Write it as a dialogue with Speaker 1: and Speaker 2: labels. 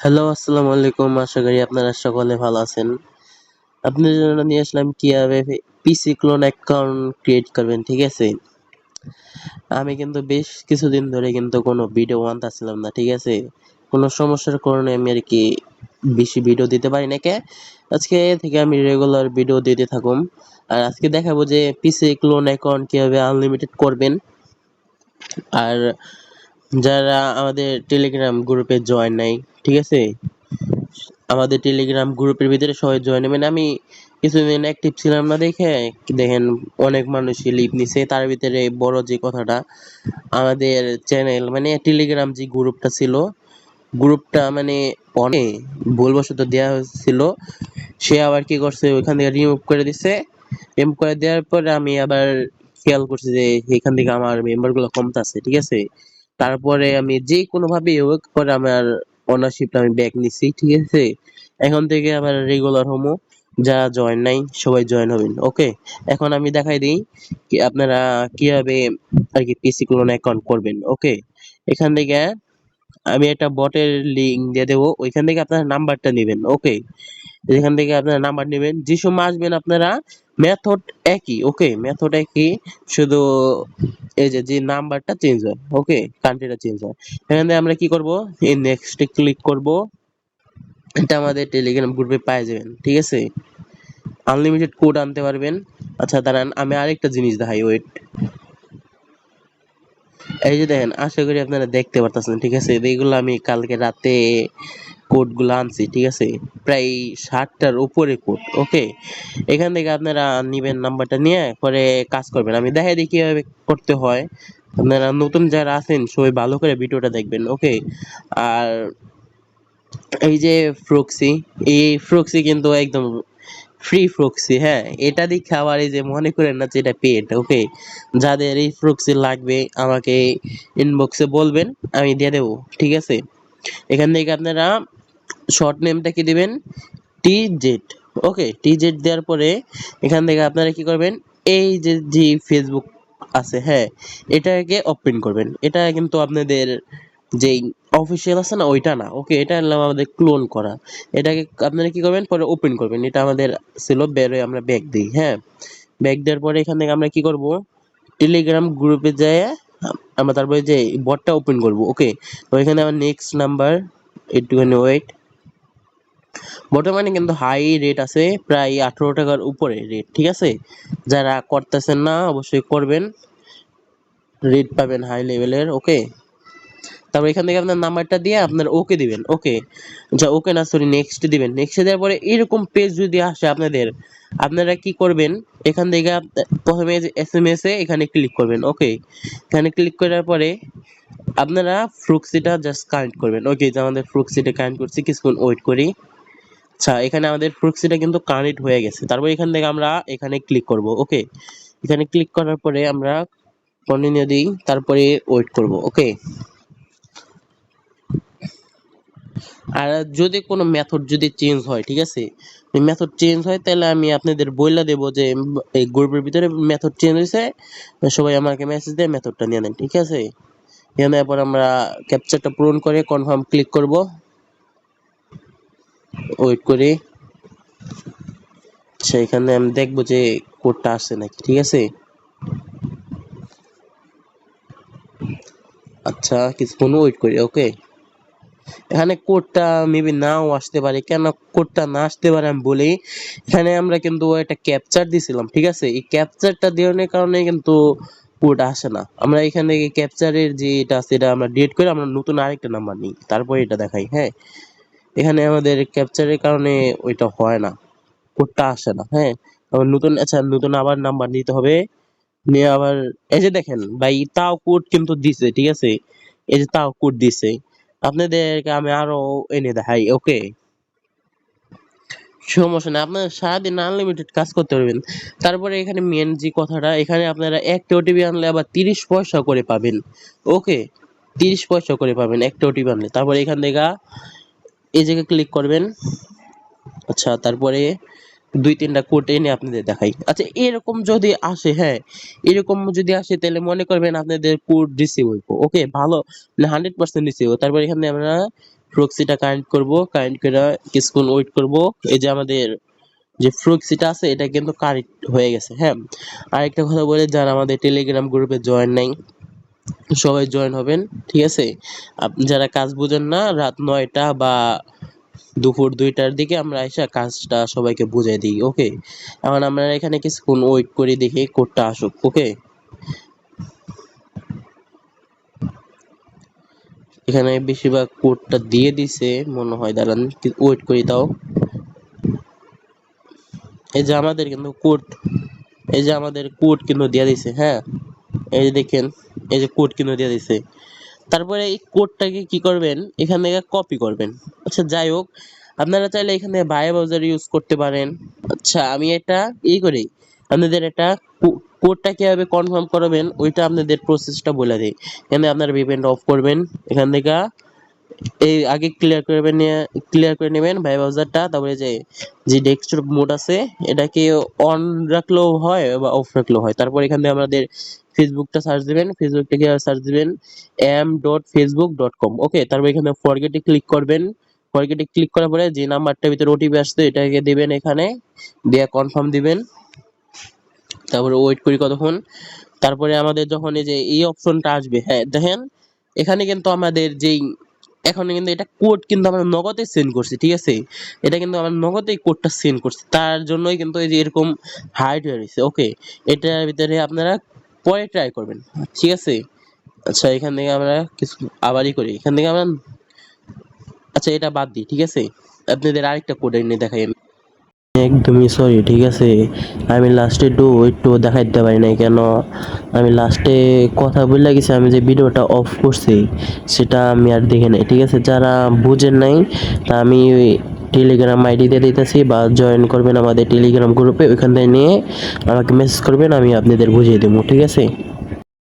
Speaker 1: Hello, আসসালামু আলাইকুম। আশা করি আপনারা সকলে ভালো আছেন। আপনাদের জন্য নিয়ে আসলাম কিভাবে পিসি ক্লোন অ্যাকাউন্ট ক্রিয়েট করবেন, ঠিক আছে? আমি কিন্তু বেশ কিছুদিন ধরে কিন্তু কোনো ভিডিও আনতেছিলাম না, ঠিক আছে? কোনো সমস্যার কারণে আমি আরকি বেশি ভিডিও দিতে পারি না কে। আজকে থেকে আমি রেগুলার ভিডিও দিতে থাকুম। আর আজকে দেখাবো যে পিসি ক্লোন অ্যাকাউন্ট কিভাবে আনলিমিটেড করবেন। আর যারা আমাদের টেলিগ্রাম গ্রুপে জয়েন নাই, ঠিক আছে? আমাদের টেলিগ্রাম গ্রুপের ভিতরে সবাই জয়েন হবেন। আমি কিছুদিন অ্যাক্টিভ ছিলাম না দেখে দেখেন অনেক মানুষই লিভ নিছে। তার ভিতরে বড় যে কথাটা, আমাদের চ্যানেল মানে টেলিগ্রাম যে গ্রুপটা ছিল, গ্রুপটা মানে অনেক ভুলবশত দেওয়া হয়েছিল। সে আবার কি করছে, ওইখান থেকে রিমুভ করে দিছে। রিমুভ করে দেওয়ার পরে আমি আবার খেয়াল করছি যে এখান থেকে আমার মেম্বার গুলো কমতাছে, ঠিক আছে? তারপরে আমি যে কোনো ভাবে হোক পরে আমার ওনারশিপটা আমি ব্যাক নিছি, ঠিক আছে? এখন থেকে আবার রেগুলার হমো। যারা জয়েন নাই সবাই জয়েন হবেন, ওকে? এখন আমি দেখাই দিই কি আপনারা কিভাবে আর কি পিসি ক্লোন অ্যাকাউন্ট করবেন, ওকে? এখান থেকে আমি একটা বটের লিংক দিয়ে দেবো, ওইখান থেকে আপনার নাম্বারটা নেবেন, ওকে? এখান থেকে আপনারা নাম্বার নেবেন, যে সময় আসবেন আপনারা মেথড একই, ওকে? মেথড একই, শুধু এই যে যে নাম্বারটা চেঞ্জ হয়, ওকে? কান্ট্রিটা চেঞ্জ হয়। এখান থেকে আমরা কি করব, এই নেক্সটে ক্লিক করব। এটা আমাদের টেলিগ্রাম গ্রুপে পাই যাবেন, ঠিক আছে? আনলিমিটেড কোড আনতে পারবেন। আচ্ছা দাঁড়ান, আমি আরেকটা জিনিস দেখাই, ওয়েট। এই যে দেখেন, আশা করি আপনারা দেখতে পারতেছেন, ঠিক আছে? এইগুলো আমি কালকে রাতে কোড গুলো আনছি, ঠিক আছে? প্রায় 60টার উপরে কোড, ওকে? এখান থেকে আপনারা নিবেন, নাম্বারটা নিয়ে পরে কাজ করবেন। আমি দেখাই দিই কিভাবে করতে হয়। আপনারা নতুন যারা আছেন সবাই ভালো করে ভিডিওটা দেখবেন, ওকে? আর এই যে প্রক্সি, এই প্রক্সি কিন্তু একদম ফ্রি প্রক্সি, হ্যাঁ? এটা দেখে আবার এই যে মনে করেন না যে এটা পেড, ওকে? যাদের এই প্রক্সি লাগবে আমাকে ইনবক্সে বলবেন, আমি দিয়ে দেবো, ঠিক আছে? এখান থেকে আপনারা শর্ট নেমটা কি দিবেন, টিজেড, ওকে? টিজেড দেওয়ার পরে এখান থেকে আপনারা কি করবেন, এই যে যে ফেসবুক আছে, হ্যাঁ, এটাকে ওপেন করবেন। এটা কিন্তু আপনাদের যেই অফিসিয়াল আছে না, ওইটা না, ওকে? এটা হলো আমাদের ক্লোন করা। এটাকে আপনারা কি করবেন, পরে ওপেন করবেন। এটা আমাদের ছিল, বের হয়ে আমরা ব্যাক দিই, হ্যাঁ? ব্যাক দেওয়ার পরে এখান থেকে আমরা কি করব, টেলিগ্রাম গ্রুপে যেয়ে আমরা তারপরে যে বটটা ওপেন করব, ওকে? তো এখানে আমার নেক্সট নাম্বার, একটুখানি ওয়েট। বর্তমানে কিন্তু হাই রেট আছে, প্রায় 18 টাকার উপরে রেট, ঠিক আছে? যারা করতেছেন না অবশ্যই করবেন, রেট পাবেন হাই লেভেলের, ওকে? তারপর এখান থেকে আপনার নাম্বারটা দিয়ে আপনার ওকে দিবেন, ওকে? যা ওকে না, সরি, নেক্সট দিবেন। নেক্সট দেওয়ার পরে এরকম পেজ যদি আসে আপনাদের, আপনারা কি করবেন, এখান থেকে প্রথমে এসএমএস এ এখানে ক্লিক করবেন, ওকে? এখানে ক্লিক করার পরে আপনারা প্রক্সিটা জাস্ট কানেক্ট করবেন, ওকে? যে আমাদের প্রক্সিটা কানেক্ট করছি, কিছুক্ষণ ওয়েট করি। আচ্ছা, এখানে আমাদের প্রক্সিটা কিন্তু কানেক্ট হয়ে গেছে। তারপর এখান থেকে আমরা এখানে ক্লিক করব, ওকে? এখানে ক্লিক করার পরে আমরা কন্টিনিউ দিই, তারপরে ওয়েট করব, ওকে? আর যদি কোনো মেথড যদি চেঞ্জ হয়, ঠিক আছে? মেথড চেঞ্জ হয় তাহলে আমি আপনাদের বইলা দেব যে এই গ্রুপের ভিতরে মেথড চেঞ্জ হয়েছে, সবাই আমাকে মেসেজ দিয়ে মেথডটা নিয়ে নেন, ঠিক আছে? এখানে পর আমরা ক্যাপচারটা পূরণ করে কনফার্ম ক্লিক করব, ওয়েট করি। আচ্ছা, এখানে আমি দেখবো যে কোডটা আসছে নাকি, ঠিক আছে? আচ্ছা, কিছুক্ষণ ওয়েট করি, ওকে? এখানে কোডটা মেবি নাও আসতে পারে। কেন কোডটা না আসতে পারে আমি বলি, এখানে আমরা কিন্তু একটা ক্যাপচার দিছিলাম, ঠিক আছে? এই ক্যাপচারটা দেওয়ার কারণে কিন্তু কোড আসে না। আমরা এখান থেকে ক্যাপচারের যে এটা আছে এটা আমরা ডিলিট করে আমরা নতুন আরেকটা নাম্বার নিই, তারপরে এটা দেখাই, হ্যাঁ? এখানে আমাদের ক্যাপচারের কারণে ওইটা হয় না, কোডটা আসে না, হ্যাঁ? আবার নতুন, আচ্ছা, নতুন আবার নাম্বার নিতে হবে। নিয়ে আবার এই যে দেখেন ভাই, তাও কোড কিন্তু দিছে, ঠিক আছে? এই যে তাও কোড দিছে। আপনাদেরকে আমি আরো এনে দেখাই, ওকে? সমস্যা নাই, আপনারা সারাদিন আনলিমিটেড কাজ করতে পারবেন। তারপরে এখানে মেন যে কথাটা, এখানে আপনারা একটা ওটিপি আনলে আবার 30 পয়সা করে পাবেন, ওকে? 30 পয়সা করে পাবেন একটা ওটিপি আনলে। তারপরে এখান থেকে এই জায়গায় ক্লিক করবেন। আচ্ছা, তারপরে দুই তিনটা কোড এনে আপনাদের দেখাই। আচ্ছা, এরকম যদি আসে, হ্যাঁ, এরকম যদি আসে তাহলে মনে করবেন আপনাদের কোড রিসিভ হইব, ওকে? ভালো, 100% রিসিভ। তারপর এখানে আমরা প্রক্সিটা কানেক্ট করব, কানেক্ট করে কিছুক্ষণ ওয়েট করব। এই যে আমাদের যে প্রক্সিটা আছে এটা কিন্তু কানেক্ট হয়ে গেছে। হ্যাঁ, আরেকটা কথা বলে, যারা আমাদের টেলিগ্রাম গ্রুপে জয়েন নাই সবাই জয়েন হবেন, ঠিক আছে? যারা কাজ বুঝেন না, রাত 9টা বা দুপুর 2টার দিকে আমরা এসে কাজটা সবাইকে বুঝাই দিই। ওকে, এখন আমরা এখানে কিছুক্ষণ ওয়েট করি, দেখি কোডটা আসুক। ওকে, এখানে বেশিরভাগ কোডটা দিয়ে দিছে মনে হয়, দাঁড়ান ওয়েট করি তাও। এই যে আমাদের কিন্তু কোড, এই যে আমাদের কোড কিন্তু দিয়ে দিছে। হ্যাঁ, এই যে দেখেন, এই যে কোড কিন্তু দিয়ে দিছে। তারপরে এই কোডটাকে কি করবেন, এখান থেকে কপি করবেন। আচ্ছা যাই হোক, আপনারা চাইলে এখানে বাই ব্রাউজার ইউজ করতে পারেন। আচ্ছা আমি এটা করি, আপনাদের এটা কোডটা কিভাবে কনফার্ম করবেন ওইটা আপনাদের প্রসেসটা বলে দিই। এখানে আপনারা ভিপিএন অফ করবেন, এখান থেকে এই আগে ক্লিয়ার করে নেবেন বাই ব্রাউজারটা। তারপরে যে যে ডেস্কটপ মোড আছে এটাকে অন রাখলেও হয় বা অফ রাখলেও হয়। তারপর এখান থেকে আমাদের ফেসবুকটা সার্চ দিবেন, ফেসবুকটাকে সার্চ দিবেন m.facebook.com। ওকে, তারপর এখানে ফরগেটে ক্লিক করবেন। ফরগেটে ক্লিক করার পরে যে নাম্বারটার ভিতরে ওটিপি আসছে এটাকে দিবেন, এখানে দিয়ে কনফার্ম দিবেন। তারপরে ওয়েট করি কতক্ষণ। তারপরে আমাদের যখন এই যে এই অপশনটা আসবে, হ্যাঁ দেখেন এখানে কিন্তু আমাদের যেই এখন কিন্তু এটা কোড কিন্তু আমরা নগদে সেন্ড করছি, ঠিক আছে? এটা কিন্তু আমরা নগদেই কোডটা সেন্ড করছি, তার জন্যই কিন্তু এই যে এরকম হাইড হয়ে রয়েছে। ওকে, এটার ভিতরে আপনারা পরে ট্রাই করবেন, ঠিক আছে? আচ্ছা এখান থেকে আমরা কিছু আবারই করি, এখান থেকে আমরা, আচ্ছা এটা বাদ দিই, ঠিক আছে? আপনাদের আরেকটা কোড এনে দেখাই আমি। একদমই সরি, ঠিক আছে? আমি লাস্টে একটু দেখাইতে পারি নাই কেন, আমি লাস্টে কথা বলে গেছি, আমি যে ভিডিওটা অফ করছি সেটা আমি আর দেখে নাই, ঠিক আছে? যারা বুঝেন নাই তা আমি টেলিগ্রাম আইডি দিয়ে দিতেছি, বা জয়েন করবেন আমাদের টেলিগ্রাম গ্রুপে, ওইখান থেকে নিয়ে আমাকে মেসেজ করবেন, আমি আপনাদের বুঝিয়ে দেবো, ঠিক আছে?